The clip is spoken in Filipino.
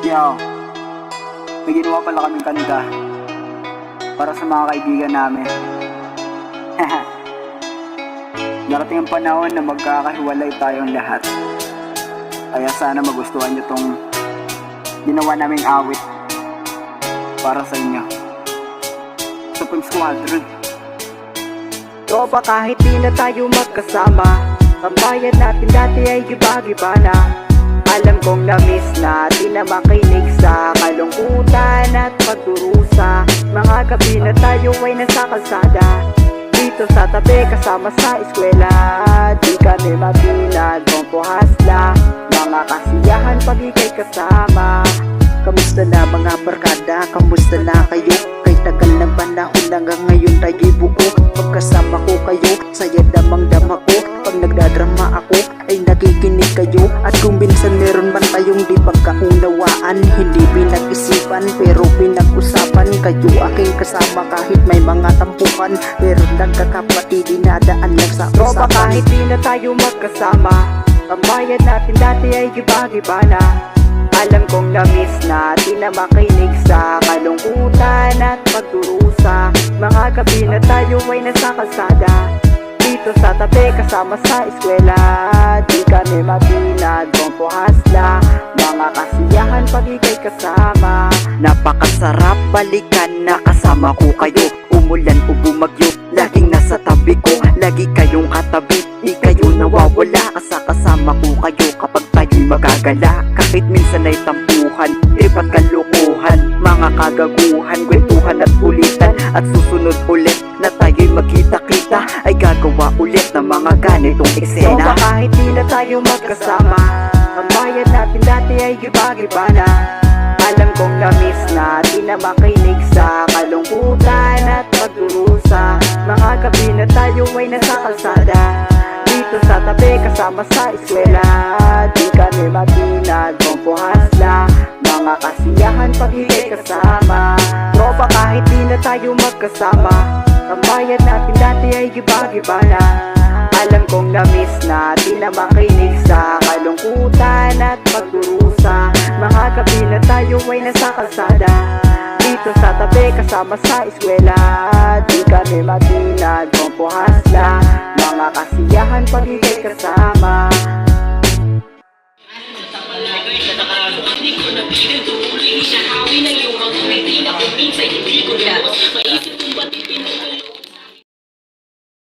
Yo, may ginawa pala kaming kanta para sa mga kaibigan namin. Darating ang panahon na magkakahiwalay tayong lahat. Kaya sana magustuhan nyo tong ginawa naming awit para sa inyo. Supreme Squadron. Tropa, kahit di na tayo magkasama, tambayan natin dati ay giba-giba na. Alam kong na-miss natin na makinig sa kalungkutan at pagdurusa. Mga gabi na tayo ay nasa kalsada, dito sa tabi kasama sa eskwela. Di kami matinag kung puhasla, mga kasiyahan pag ikay kasama. Kamusta na mga barkada, kamusta na kayo? Kay tagal ng panahon hanggang ngayon tayo'y buo. Pagkasama ko kayo, saya damang-dama ko. Pag nagdadrama ako, ay nakikinig kayo. At kung minsan meron man tayong di pagkaunawaan, hindi pinag-isipan pero pinag-usapan. Kayo aking kasama kahit may mga tampukan, pero nagkakapatid dinadaan lang sa usapan. Tropa, kahit di na tayo magkasama, tambayan natin dati ay giba-giba na. Alam kong na-miss natin na makinig sa kalungkutan at pagdurusa. Mga gabi na tayo ay nasa kalsada, dito sa tabi kasama sa eskwela. Di kami matinag kung puhasla, mga kasiyahan pag ikay kasama. Napakasarap balikan na kasama ko kayo. Umulan o bumagyo, laging nasa tabi ko. Lagi kayong katabi, di kayo nawawala. Kasama ko kayo kapag tayo'y magagala. Kahit minsan ay tampuhan, tripat kalokohan, mga kagaguhan, kwentuhan at ulitan. At susunod ulit na tayo'y magkita-kita, ay gagawa ulit ng mga ganitong eksena. Tropa, kahit di na tayo magkasama, ang bayan natin dati ay giba-giba na. Alam kong na-miss natin na makinig sa kalungkutan at pagdurusa. Mga gabi na tayo ay nasa kalsada, dito sa tabi kasama sa eskwela. Di kami matinag kung puhasla, mga kasiyahan pag ikay kasama. Tropa, kahit di na tayo magkasama, tambayan natin dati ay giba-giba na. Alam kong na-miss natin na makinig sa kalungkutan at pagdurusa. Mga gabi na tayo ay nasa kalsada, dito sa tabi kasama sa eskwela. Di kami matinag kung puhasla, mga kasiyahan pag ikay kasama. Hindi ko napigan tuloy, siya hawin ang iyong mga hindi na kung minsan hindi ko na maisip kung ba't ipinag